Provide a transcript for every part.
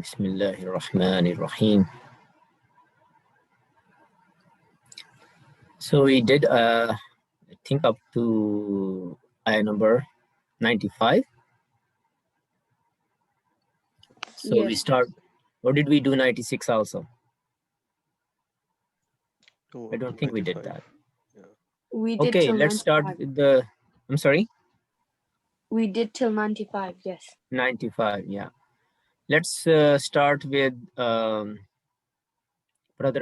Bismillahirrahmanirrahim. So we did, I think, up to ayah number 95. So Yes. we start, or did we do 96 also? I don't think we did that. Yeah. We did Okay, till let's start 95. with the, I'm sorry? We did till 95, yes. 95, yeah. Let's start with Brother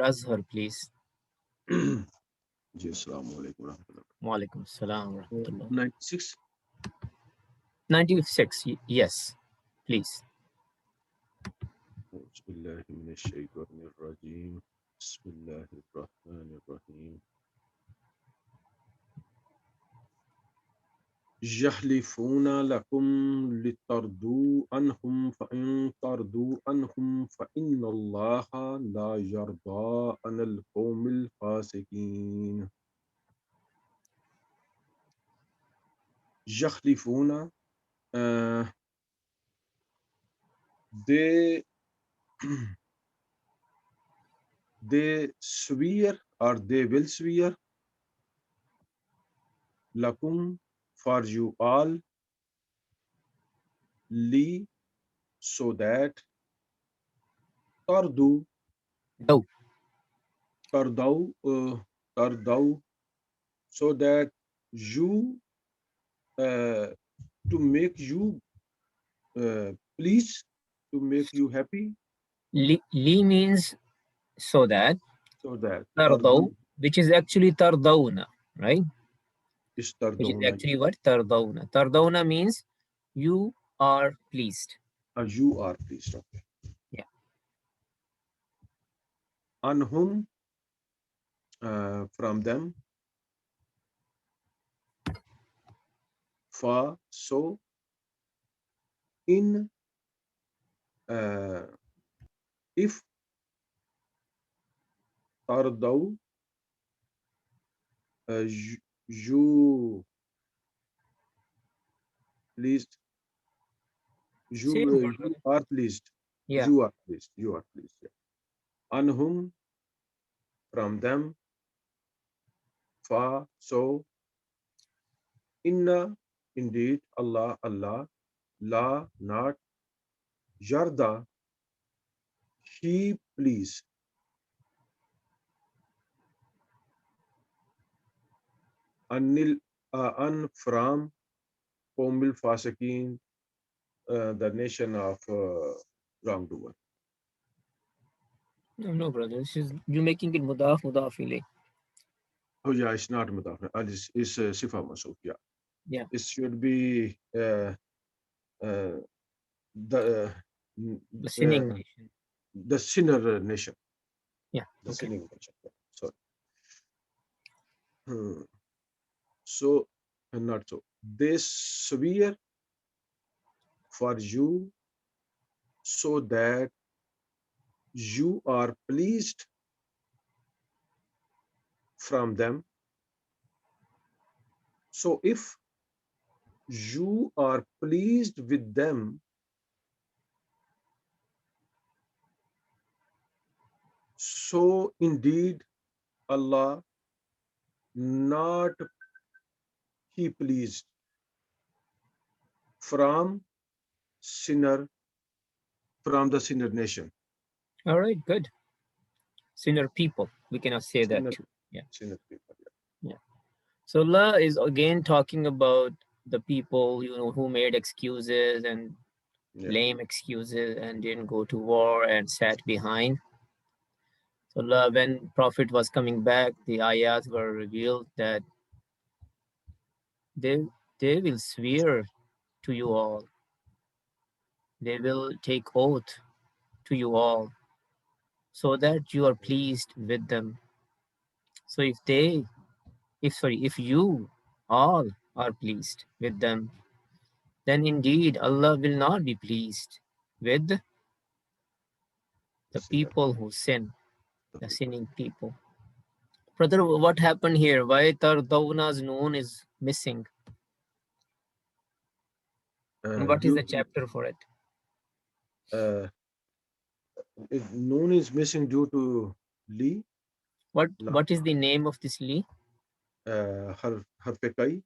Azhar, please. Ji, assalamu alaikum warahmatullah. Wa alaikum assalam wa rahmatullah. 96. 96, yes, please. أعوذ بالله من الشيطان الرجيم. بسم الله الرحمن الرحيم. يحلفون لكم لترضوا عنهم فإن ترضوا عنهم فإن الله لا يرضى عن القوم الفاسقين. يحلفون they swear or they will swear lakum for you all li so that tardu No. tardau so that you to make you please, to make you happy, Li means so that, so that tardaw, which is actually tardawna, right? is Which is tardawna, actually what? Tardawna. Tardawna means you are pleased. you are pleased. Okay. Yeah. Anhum from them, fa so in if tardau you pleased, Same word. you are pleased. Yeah. You are pleased. You are pleased. Yeah. Anhum from them, fa so inna indeed Allah la not yarda he please anil an from Qomil Fasakin, the nation of wrongdoer. No, brother. This is you making it mudaf ilay. Oh yeah, it's not mudaf. It's sifa masuf. Yeah. Yeah. It should be the sinning nation. The sinner nation. Yeah. The Okay. sinning nation. Yeah. Sorry. So not so. They swear for you so that you are pleased from them. So if you are pleased with them, so indeed Allah not he pleased from the sinner nation. All right. Good. Sinner people. We cannot say that Sinner, too. Yeah. sinner people. Yeah. So Allah is again talking about the people, who made excuses and lame excuses and didn't go to war and sat behind. So Allah, when Prophet was coming back, the ayahs were revealed that they will swear to you all. They will take oath to you all so that you are pleased with them. So if you all are pleased with them, then indeed Allah will not be pleased with the people who sin, the sinning people. Brother, what happened here? Why Tardawna's noon is missing? And what is the chapter for it? Noon is missing due to li. What is the name of this li? Harf kai,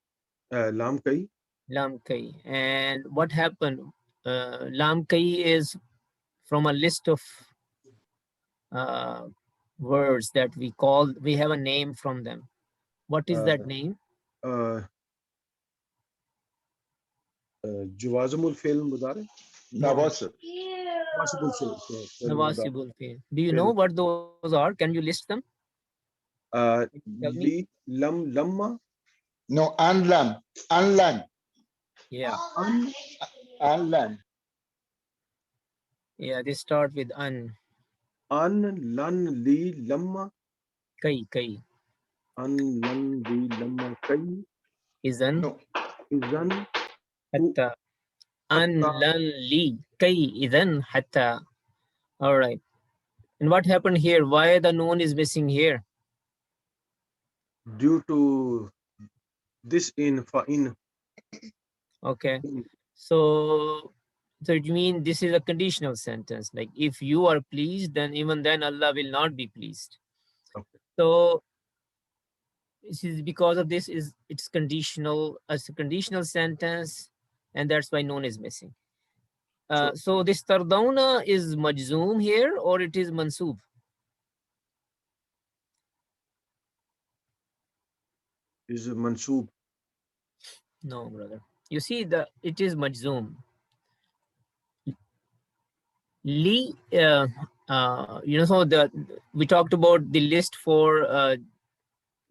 lam kai. Lam kai. And what happened? Lam kai is from a list of uh, words that we have a name from them. What is Uh, that name? uh, Jawazimul fail mudare. No, Nawasib. Possible fail mudare. nawasibul fi'l. Do you know Fail. what those are? Can you list them? Can you tell me? Li, lamma, No, Anlan. Anlan. Yeah, an, Anlan. yeah. They start with an, lan, li, lamma, kai, lan, li, lamma, kai, izan, No. izan, tu, hatta, an, hatta, lan, li, kai, izan, hatta. All right. And what happened here? Why the noon is missing here? due to this in, fa in. Okay. So you mean this is a conditional sentence? Like if you are pleased, then even then Allah will not be pleased. Okay. So this is because of this is it's conditional as a conditional sentence, and that's why noon is missing. So this tardawna is majzoom here or it is mansoob? Is mansoob. No, brother. You see it is majzoom. Li, so we talked about the list for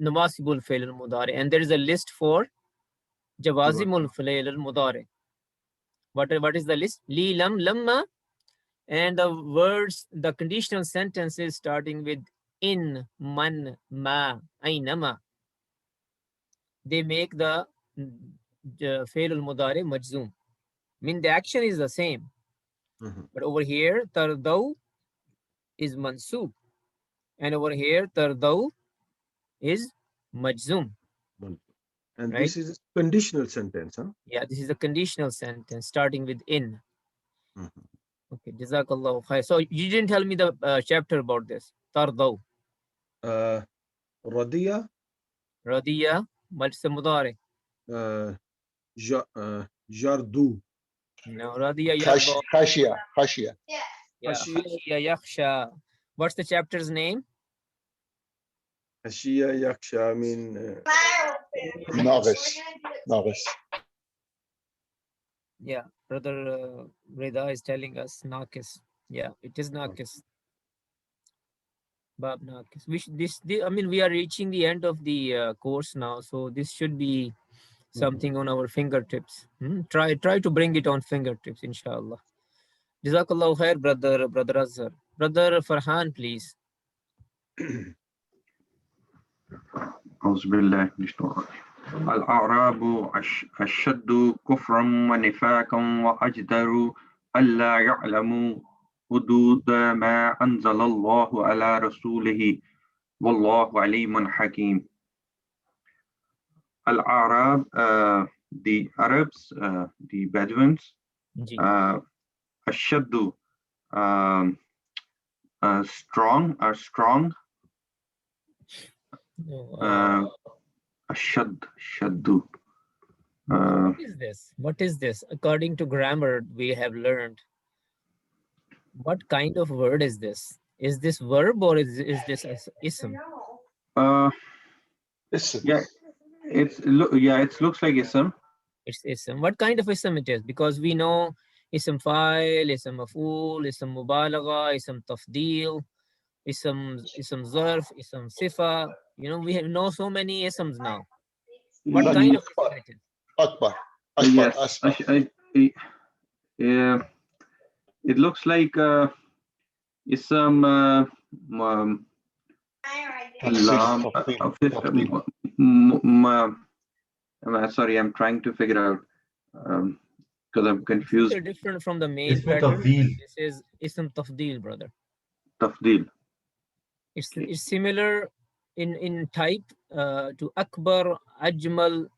nawasibul fail al mudari, and there is a list for jawazimul fail al mudari. What is the list? Li, lam, lamma, and the words, the conditional sentences starting with in, man, ma, aynama. They make the fail al mudari majzoom. I mean the action is the same, but over here tardaw is mansoob, and over here tardaw is majzoom, And right? this is a conditional sentence, huh? Yeah, this is a conditional sentence starting with in. Okay, jazakallah khair. So you didn't tell me the chapter about this. Tardaw. Radiya, Radiya, what's the mudari? jardu, No, radiya yarda. Khashia. Khashia. Yeah, hashiya, khashiya yakhsha. What's the chapter's name? hashiya, yaksha. I mean, Naqis. Naqis. Yeah, brother Rida is telling us Nakis. Yeah, it is Nakis. Bab Nakis. I mean, we are reaching the end of the course now, so this should be something on our fingertips. Try to bring it on fingertips, inshallah. Jazakallah khair, brother Azhar. Brother Farhan, please. أعوذ بالله من الشيطان الأعراب أشد كفرا ونفاقا وأجدر ألا يعلموا حدود ما أنزل الله على رسوله والله عليم حكيم. Al-Arab, the Arabs, the Bedouins, Ashaddu, strong, are strong. Shaddu. What is this? What is this? According to grammar, we have learned. What kind of word is this? Is this verb or is this ism? Ism. Yeah, it looks like ism. It's ism. What kind of ism it is? Because we know ism fa'il, ism maf'ul, ism mubalagha, ism tafdeel, ism zarf, ism sifa. You know, we know so many isms now. What kind of ism it is? Akbar. Yes, it looks like ism sorry, I'm trying to figure out because I'm confused. These are different from the main pattern. This is ism tafdeel, brother. Tafdeel. It's similar in type to akbar, ajmal,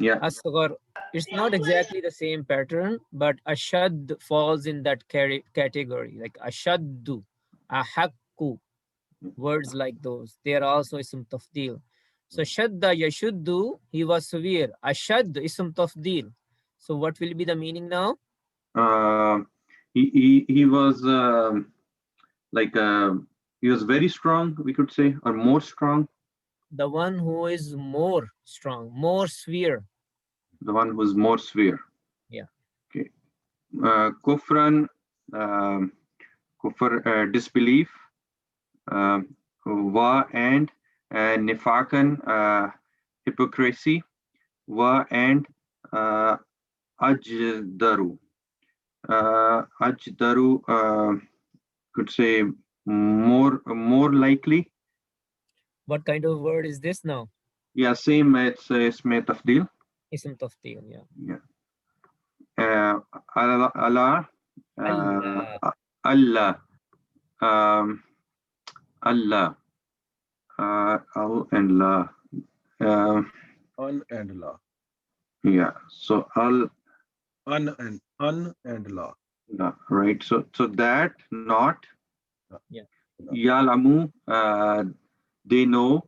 Yeah. Asghar, it's not exactly the same pattern, but ashad falls in that category, like ashaddu, ahakku, words like those. They are also ism tafdil. So shadda yashuddu, he was severe. Ashad ism tafdil. So what will be the meaning now? Uh, he was like he was very strong, we could say, or more strong. The one who is more strong, more severe. The one who's more severe. Yeah. Okay. Kufran, kufr, disbelief. Wa and nifakan, hypocrisy. Wa and ajdaru. Ajdaru, could say more likely. What kind of word is this now? Yeah, same. It's ism tafdil. Ism tafdil, yeah. Yeah. Allah, Allah. Allah, um, Allah, Al and La. Um, Un and La. yeah. So Al, Un and La. La, right. So that not. Yeah. Yalamu, they know.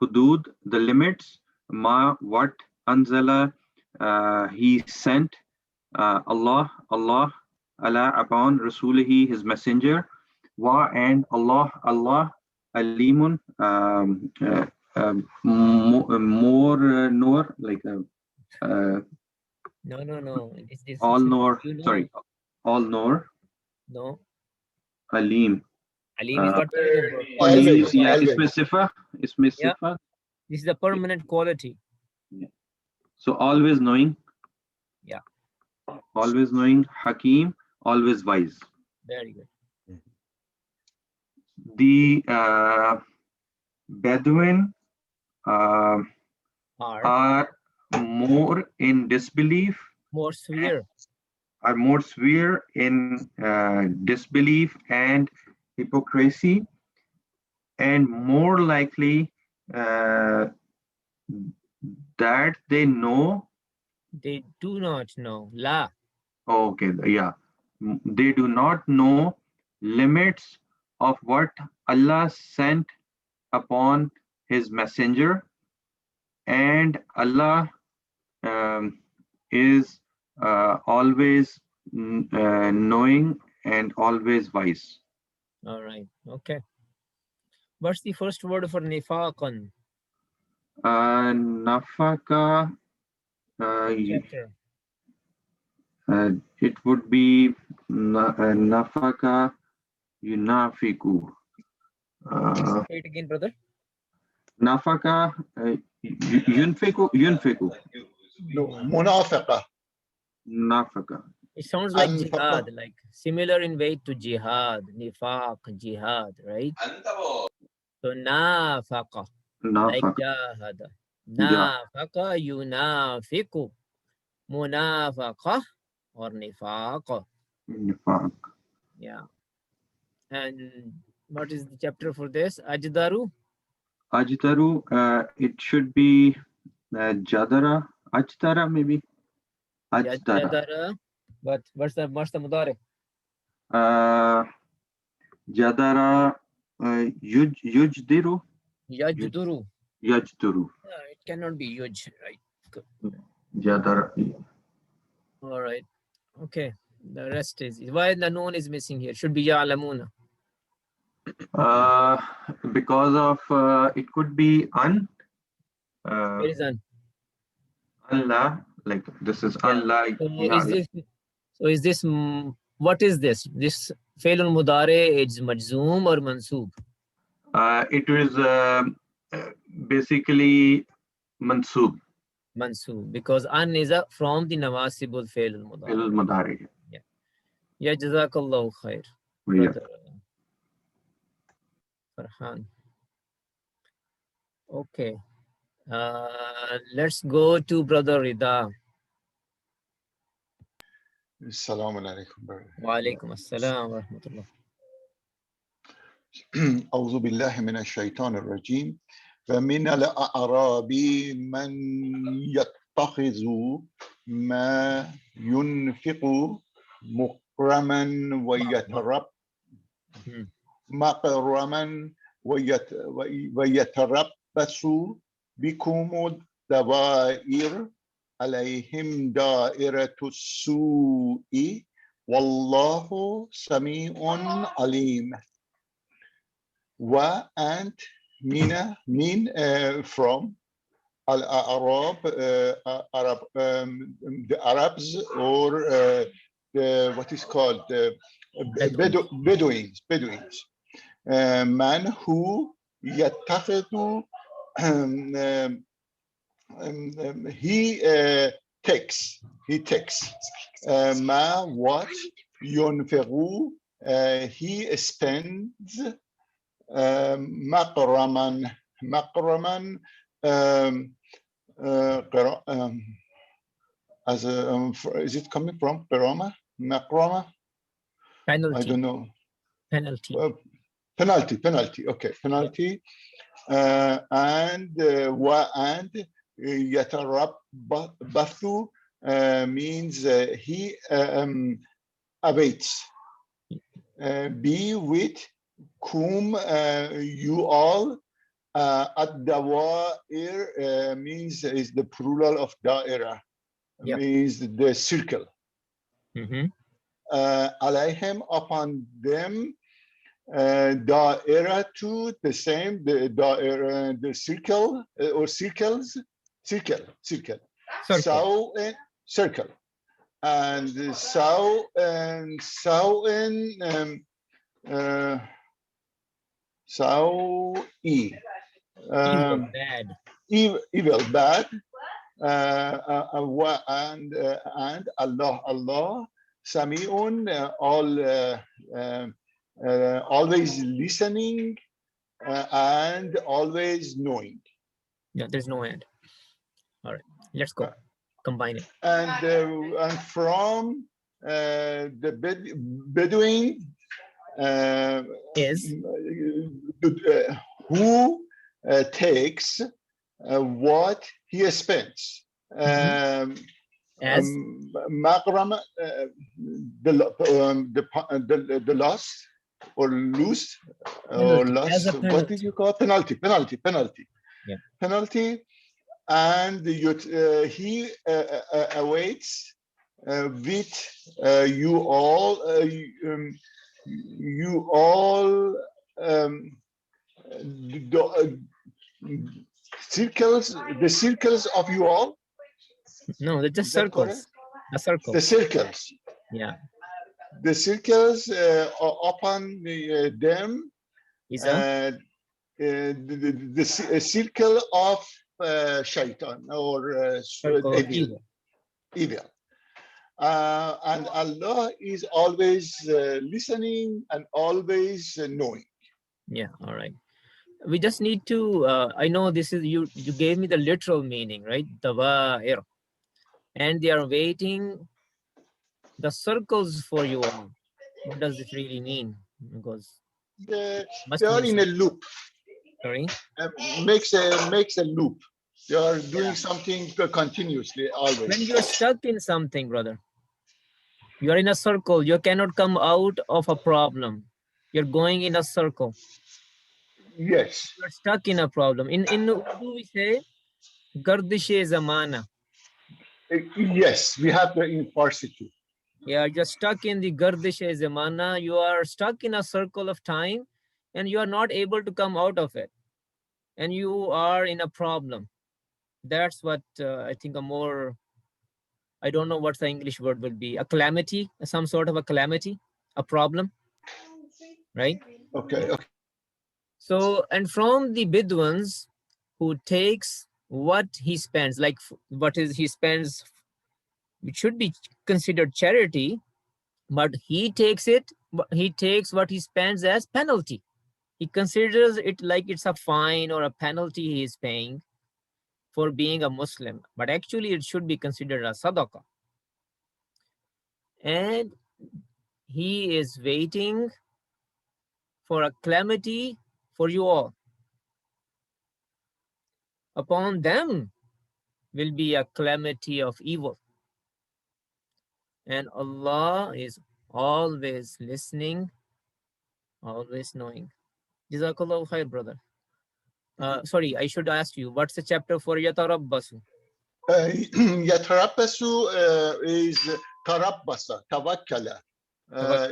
Hudud, the limits. Ma, what. Anzala, he sent. Allah, Allah upon Rasulihi, his messenger. Wa and Allah, Alimun, more knower, like No. This all knower. you know. Sorry, all knower. No. Alim. Alim is what kind of word? Alim, Always, yeah, always. isme Yeah. sifa. This is the permanent quality. Yeah. So always knowing. Yeah. Always knowing. Hakim, always wise. Very good. The Bedouin are more in disbelief, more severe. are more severe in disbelief and hypocrisy, and more likely that they know. They do not know. La. Okay, yeah. They do not know limits of what Allah sent upon His messenger, and Allah is always knowing and always wise. All right. Okay. What's the first word for nifaqan? Nafaka, Chapter. it would be nafaka yunafiku. Say it again, brother. Nafaka yunfiku. No, munafiqa. Nafaka. It sounds like Anfaqa. jihad, like similar in weight to jihad, nifaq, jihad, right? So nafaqa, like Nafaka. jahada. Yeah. Nafaqa yunafiqu, munafaqa or nifaq. Nifaq. Yeah. And what is the chapter for this? Ajdaru? Ajdaru, it should be Jadara. Ajdara maybe. Ajdara. Jadara. But what's the mudari? Jadara yujdiru. Yajduru. Yajduru. It cannot be yuj, right? Good. Jadara. All right. Okay. The rest is why the noon is missing here. Should be ya'lamuna. Because of it could be Where is an? Allah, like this is Yeah. Allah. So is this what is this? This failul mudare is majzoom or mansoob? It is basically mansoob. Mansoob, because an is from the nawasibul failul mudare. Failul mudari. Ya jazakallahu khair. Yeah. Brother Farhan. Okay. Let's go to Brother Rida. Assalamu alaikum, brother. Wa alaikum assalam wa rahmatullah. أعوذ بالله من الشيطان الرجيم فمن الأعراب من يتخذوا ما ينفق مكرما مكرما ويتربص بكم الدوائر عليهم دائرة السوء والله سميع عليم. And mean from Arab, the Arabs or the, what is called Bedouins. Man who يتخذ he takes ما what ينفق he spends مقرما as a, is it coming from قرامة مقرمة? Penalty. I don't know. Penalty. Penalty. Okay, penalty. And يتربص means he awaits. Be with whom you all. الدوائر means is the plural of دائرة. Yep. Means the circle. عليهم upon them. Da'ira to the same, the circle or circles, circle. Circle. And evil, bad. And Allah, Sami'un, always listening and always knowing. Yeah, there's no end. All right, let's go. Combine it. And from the Bedouin Is who takes what he spends. As Maghram, the loss or lose or loss. What did you call penalty? Yeah. Penalty, and he awaits with you all. The circles of you all. No, they're just circles. The circles. The circles. Yeah. The circles upon them. Is the circle of shaitan or evil. And Allah is always listening and always knowing. Yeah. All right. We just need to. I know this is you gave me the literal meaning, right? Dawa'ir. And they are waiting the circles for you all. What does it really mean? Because they are in a loop. Sorry? Makes a loop. They are doing something continuously, always. When you're stuck in something, brother, you are in a circle. You cannot come out of a problem. You're going in a circle. Yes. You're stuck in a problem. In Urdu we say, Gardish-e zamana. Yes, we have the in Farsi too. Yeah, you're stuck in the Gardish-e zamana. You are stuck in a circle of time and you are not able to come out of it. And you are in a problem. That's what I think a more, I don't know what the English word will be, a calamity, some sort of a calamity, a problem, right? Okay. So, and from the Bedouins who takes what he spends, like he spends, it should be considered charity, but he takes what he spends as penalty. He considers it like it's a fine or a penalty he is paying for being a Muslim, but actually it should be considered a sadaqah. And he is waiting for a calamity for you all. Upon them, will be a calamity of evil. And Allah is always listening, always knowing. Jazakallah khair, brother. Sorry, I should ask you, what's the chapter for Yatarabbasu? Yatarabbasu is tarabbasa, tawakkala.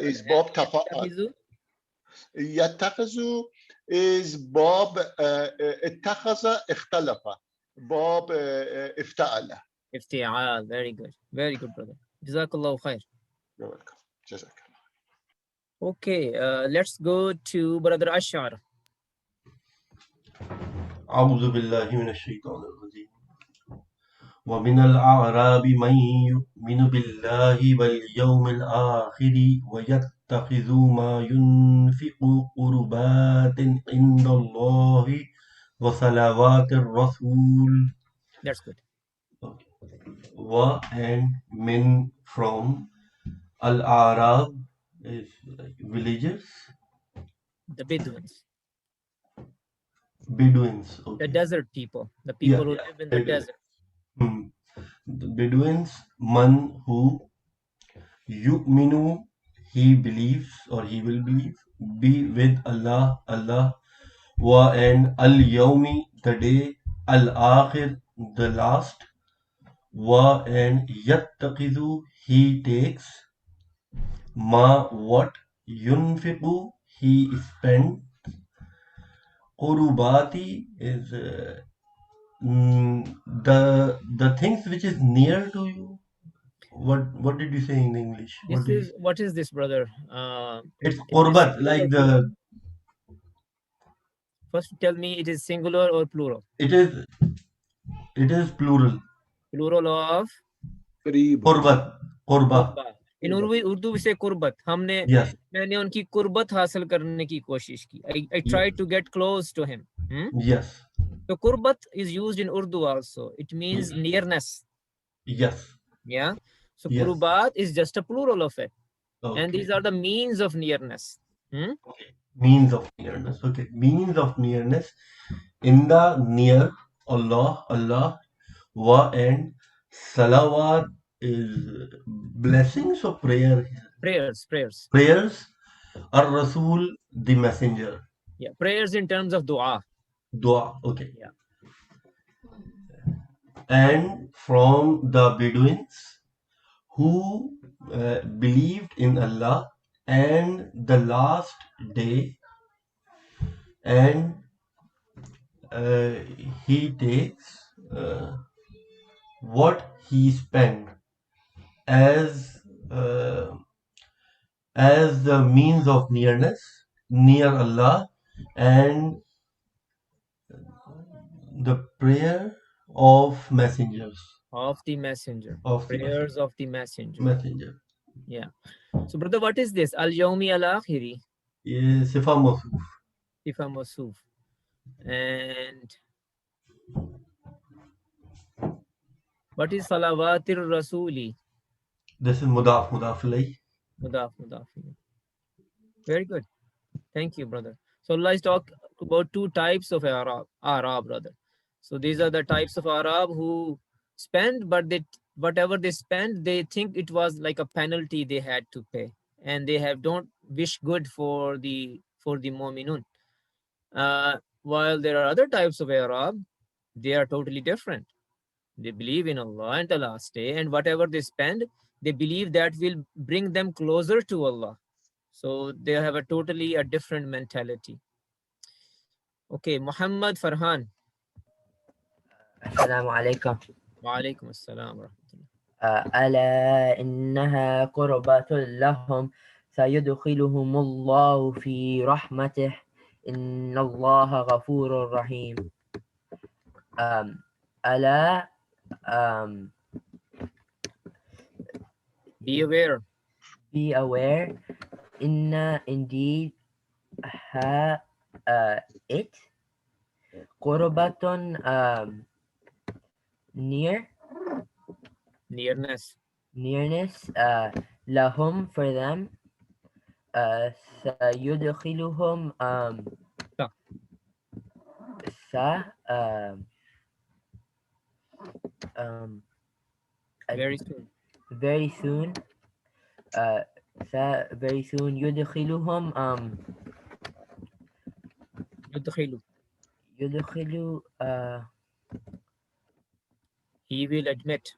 Is Bob tafa'al. Yattakhidhu is Bob ittakhadha ikhtalafa. Bob ifta'ala. Ifti'al. Very good. Very good, brother. Jazakallah khair. You're welcome. Jazakallah. Okay, let's go to Brother Ashar. أعوذ بالله من الشيطان الرجيم ومن الأعراب من يؤمن بالله واليوم الآخر ويتخذ ما ينفق قربات عند الله وصلوات الرسول. That's good. Okay. Wa and min from Al-Arab is like villagers. The Bedouins. Bedouins. Okay. The desert people. The people who Yeah, live in the desert. The Bedouins, man who yu'minu, he believes or he will believe, be with Allah, wa and al-yawmi, the day, al-akhir, the last, wa and yattaqidu, he takes, ma what, yunfiqu, he spends, qurubati is the things which is near to you. What did you say in English? What is this, brother? It's is this qurbat, singular like or plural? First, tell me, it is singular or plural? it is plural. Plural of Qurbat. Qurba. In Urdu we say kurbat. Yes. मैंने उनकी कुर्बत हासिल करने की कोशिश की. I tried to get close to him. Yes. So kurbat is used in Urdu also. It means nearness. Yes. Yeah. So Yes. kurbat is just a plural of it. Okay. And these are the means of nearness. Okay. Means of nearness. Okay. Means of nearness. In the near Allah, wa and salawat is blessings or prayer. Prayers. Prayers. Ar-Rasul, the messenger. Yeah. Prayers in terms of dua. Dua. Okay. Yeah. And from the Bedouins who believed in Allah and the last day, and he takes what he spent as the means of nearness near Allah and the prayer of messengers. Of the messenger. Of the Prayers of the messenger. messenger. Yeah. So, brother, what is this? Al-Yawmi al-Akhiri. Sifa Mawsuf. Sifa Mawsuf. And what is Salawatir Rasuli? This is Mudaf ilayh. Mudaf. Very good. Thank you, brother. So let's talk about two types of Arab, brother. So these are the types of Arab who spend, but whatever they spend, they think it was like a penalty they had to pay, and they don't wish good for the Mu'minun. While there are other types of Arab, they are totally different. They believe in Allah and the last day, and whatever they spend, they believe that will bring them closer to Allah. So they have a totally different mentality. Okay, Muhammad Farhan. Assalamu alaikum. Wa alaikum assalam wa rahmatullah. ألا إنها قربة لهم سيدخلهم الله في رحمته إن الله غفور رحيم. ألا Be aware. Be aware. Indeed it قربة nearness lahum for them sayudkhiluhum Very soon. very soon very soon يدخلهم يدخل. يدخل He will admit.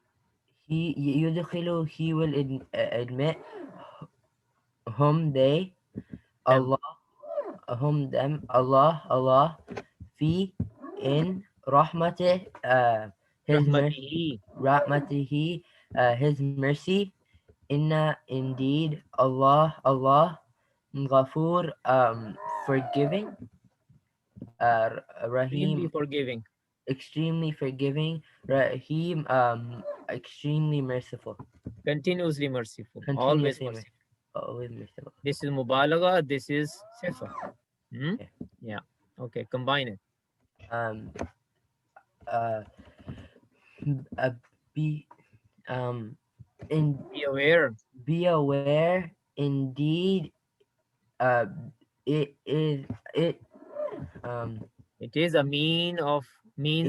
يدخل he will admit whom they Them. Allah whom them Allah في in رحمته his mercy رحمته. رحمته his mercy indeed Allah غفور forgiving Extremely Rahim forgiving. extremely forgiving Rahim extremely merciful Continuously merciful. Always continuously merciful. always merciful. This is Mubalaga. This is Sifa. Hmm? Yeah. Yeah. Okay. Combine it. um uh, uh be in Be aware. be aware indeed uh it is it It is a means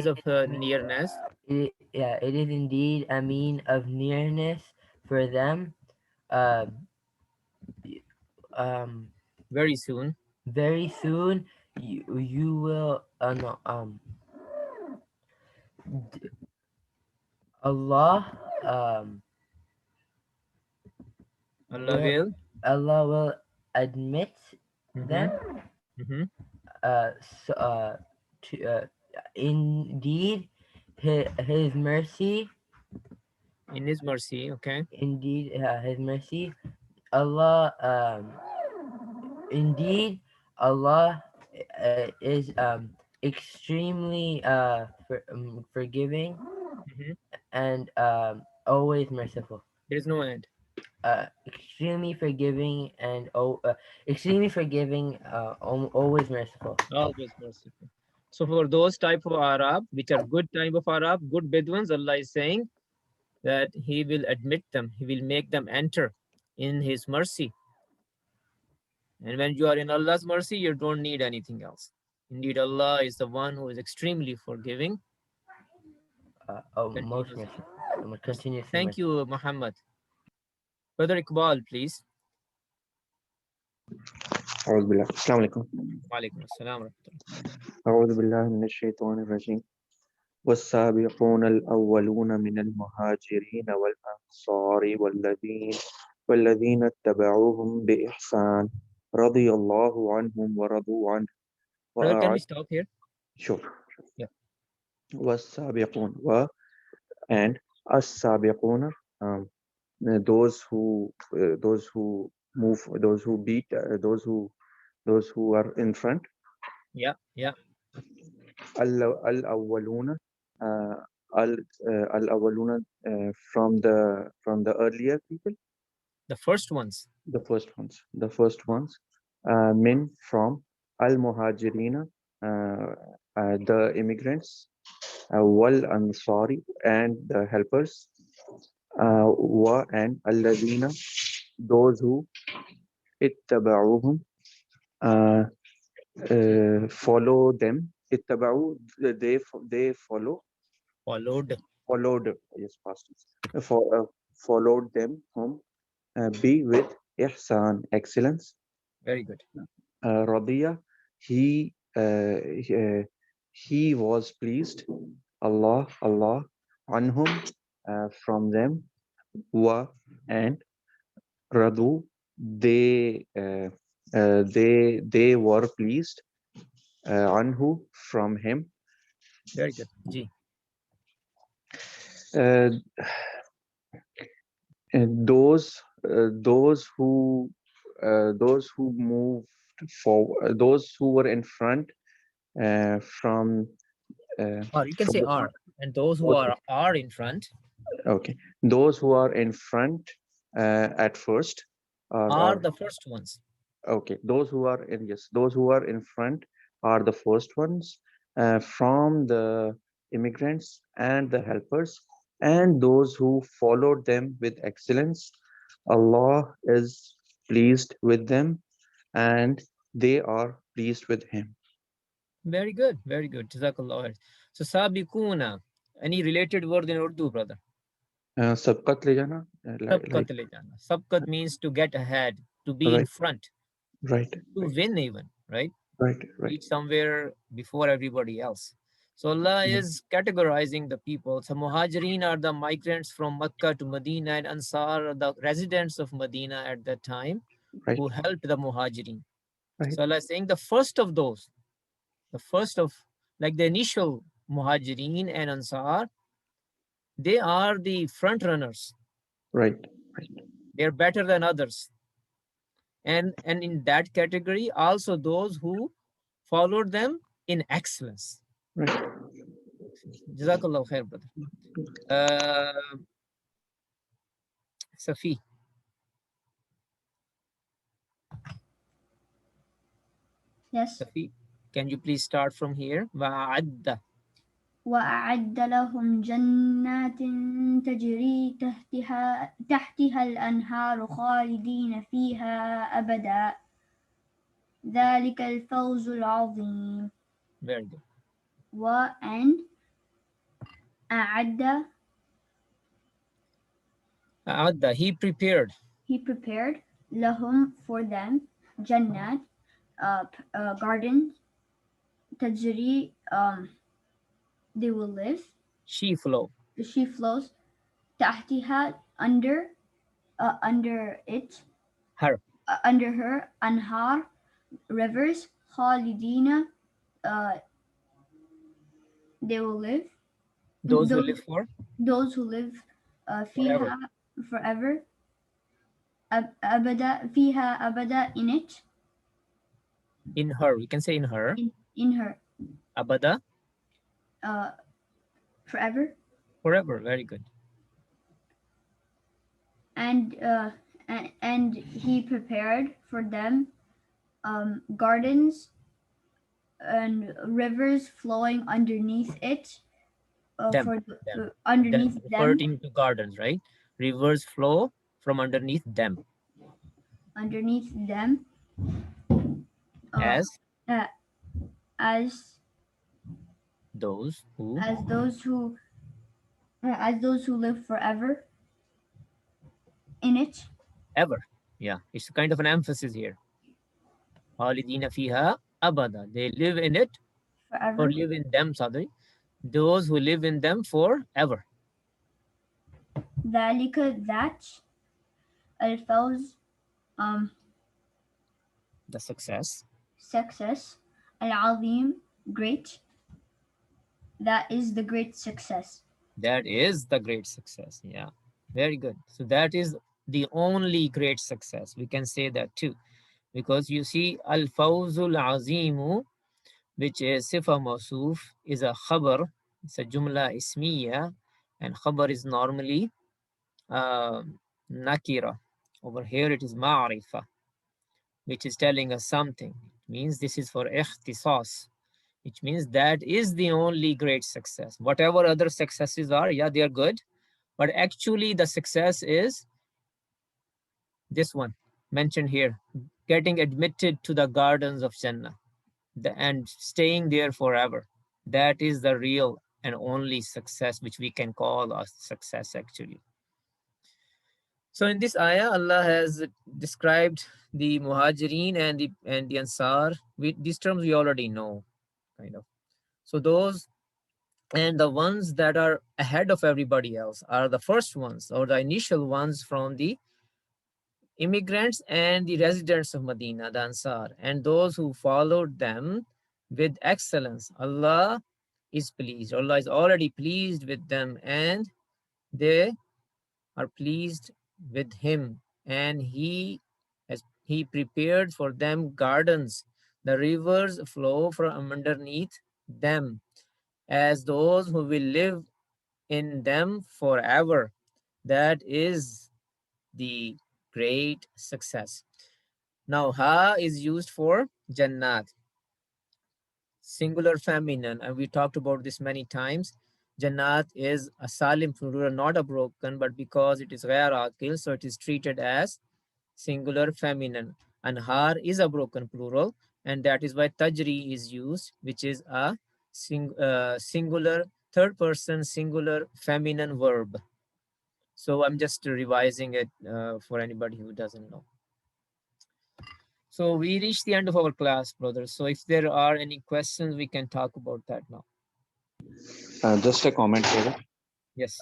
of nearness. yeah, it is indeed a mean of nearness for them. Uh, Very soon. very soon you will no, Allah Allah will will. Allah will admit Mm-hmm. them. Mm-hmm. So, to, indeed, his mercy. In His mercy. Okay. Indeed, his mercy. Allah, indeed, Allah is extremely forgiving Mm-hmm. and always merciful. There is no end. Extremely forgiving and extremely forgiving, always merciful. Always merciful. So for those type of Arab, which are good type of Arab, good Bedouins, Allah is saying that He will admit them. He will make them enter in His mercy. And when you are in Allah's mercy, you don't need anything else. Indeed, Allah is the one who is extremely forgiving. Most Continuously. merciful, continuously Thank merciful. you, Muhammad. Brother Iqbal, please. أعوذ بالله السلام عليكم Walaikum assalam wa rahmatullah. أعوذ بالله من الشيطان الرجيم والسابقون الأولون من المهاجرين والأنصار والذين اتبعوهم بإحسان رضي الله عنهم ورضوا عنه Brother, can we وأعد stop here? sure Yeah. والسابقون and السابقون those who move, those who beat, those who are in front. Yeah, yeah. Al-awwaluna, al-awwaluna from the earlier people. The first ones. The first ones. Min from al-muhajirina, the immigrants. Wal ansari, and the helpers. Wa and alladina, those who ittaba'uhum, follow them. Ittaba'u, they followed, yes, past tense. Followed them whom, be with ihsan, excellence. Very good. Radiya, he was pleased. Allah anhum, from them. Wa and radu, they were pleased. Anhu, from him. Very good. Ji. And those who moved forward, those who were in front, from Or you can from say the are. front. And those who Okay. are in front Okay, those who are in front at first are the first ones. okay, those who are in front are the first ones, from the immigrants and the helpers, and those who followed them with excellence. Allah is pleased with them, and they are pleased with him. Very good. Very good. Jazakallah khair. So Sabiquna, Any related word in Urdu, brother? Sabqat le jana, Sabqat le jana. Sabqat means to get ahead, to be in right, front, right, to win even, right? right, right. Reach somewhere before everybody else. So Allah is categorizing the people. So Muhajirin are the migrants from Makkah to Medina, and Ansar are the residents of Medina at that time Right, who helped the Muhajirin. right, So Allah is saying the first of those, the first of like the initial Muhajirin and Ansar, they are the front runners. right, right, They're better than others. And in that category, also those who followed them in excellence. right. Jazakallah khair, brother. Safi, Yes. Safi, can you please start from here? وَأَعَدَّ وأعد لهم جنات تجري تحتها الأنهار خالدين فيها أبدا ذلك الفوز العظيم. Very good. and أعد أَعَدَّ, he prepared. he prepared لهم for them جنات gardens تجري they will live She flow. she flows تحتها under it Her. under her أنهار rivers خالدين they will live Those who live for those who live forever. فيها forever أبدا فيها أبدا in it In her. We can say in her. in her Abada. forever. Forever. Very good. And he prepared for them gardens and rivers flowing underneath it Them. for Them. underneath them Referring to gardens, right? Rivers flow from underneath them. underneath them As as those who live forever in it. ever. Yeah, it's kind of an emphasis here. Khalidina fiha abada. They live in it Forever. or live in them, sorry. Those who live in them forever. ذلك that الفوز The success. العظيم great. That is the great success. That is the great success. Yeah, very good. So that is the only great success. We can say that too. Because you see, al-fawzul azimu, which is sifa mawsuf, is a khabar. It's a jumla ismiya, and khabar is normally nakira. Over here it is ma'rifa, which is telling us something. It means this is for ikhtisas, which means that is the only great success. Whatever other successes are, yeah, they are good, but actually the success is this one mentioned here, getting admitted to the gardens of Jannah and staying there forever. That is the real and only success which we can call a success actually. So in this ayah, Allah has described the Muhajirin and the Ansar. These terms we already know, kind of. So those and the ones that are ahead of everybody else are the first ones or the initial ones from the immigrants and the residents of Medina, the Ansar, and those who followed them with excellence. Allah is pleased. Allah is already pleased with them, and they are pleased with him. And he prepared for them gardens. The rivers flow from underneath them, as those who will live in them forever. That is the great success. Now, ha is used for Jannat, singular feminine, and we talked about this many times. Jannat is a salim plural, not a broken, but because it is ghair akil, so it is treated as singular feminine. And har is a broken plural, and that is why tajri is used, which is a singular third person singular feminine verb. So I'm just revising it for anybody who doesn't know. So we reached the end of our class, brothers. So if there are any questions, we can talk about that now. Just a comment here. Yes.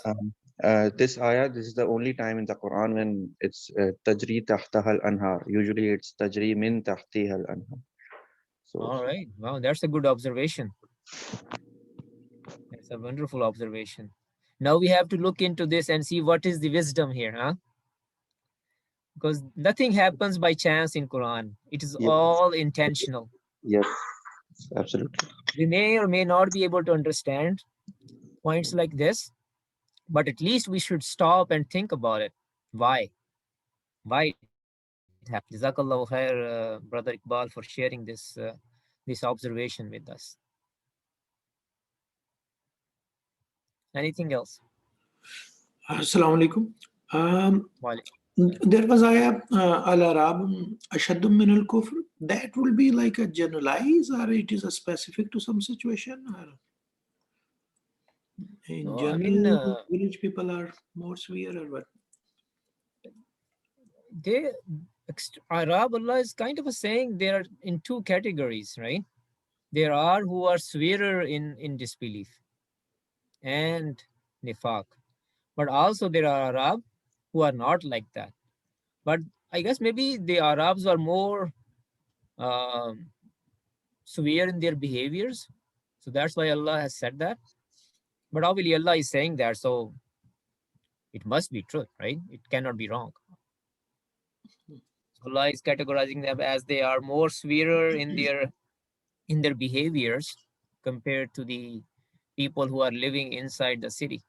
This ayah, this is the only time in the Quran when it's tajri tahtaha al-anhar. Usually it's tajri min tahtiha al-anhar. So, All right. Wow, that's a good observation. That's a wonderful observation. Now we have to look into this and see what is the wisdom here, huh? Because nothing happens by chance in Quran. It is yes, all intentional. yes, absolutely. We may or may not be able to understand points like this, but at least we should stop and think about it. Why? Why it happened? Jazakallahu khair, Brother Iqbal, for sharing this observation with us. Anything else? Assalamu alaikum. Wale. There was ayah al-Arab ashaddum min al-kufr. That will be like a generalize, or it is a specific to some situation, or in No, I general, mean, village people are more severe, or what? Arab Allah is kind of saying they are in two categories, right? There are who are severer in disbelief and nifaq, but also there are Arab who are not like that. But I guess maybe the Arabs are more severe in their behaviors, so that's why Allah has said that. But obviously Allah is saying that, so it must be true, right? It cannot be wrong. Allah is categorizing them as they are more severe in their behaviors compared to the people who are living inside the city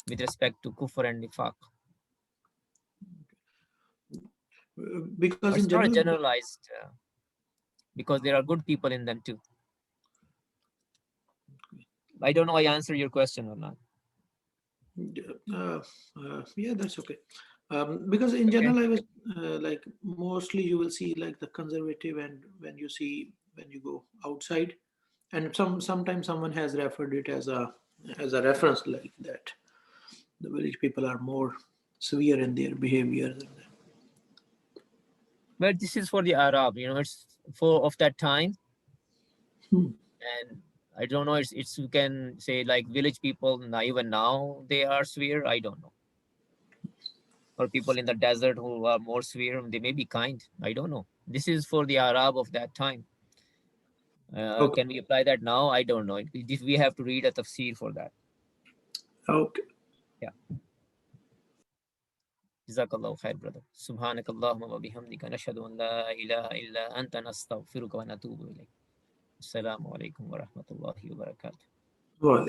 with respect to kufr and nifaq. Because But in it's not general, generalized because there are good people in them too. I don't know I answered your question or not. yeah, that's okay. Because in Okay. general, I was like mostly you will see like the conservative, and when you go outside, and sometimes someone has referred it as a reference like that. The village people are more severe in their behavior. But this is for the Arab, it's for of that time. And I don't know, it's you can say like village people now, even now they are severe, I don't know. Or people in the desert who are more severe, they may be kind, I don't know. This is for the Arab of that time. Okay. Can we apply that now? I don't know. We have to read a tafsir for that. Okay. Yeah. Jazakallahu khair, brother. Subhanakallahumma wa bihamdika nashhadu an la ilaha illa anta nastaghfiruka wa natubu ilayk. Assalamu alaikum wa rahmatullahi wa barakatuh. Well,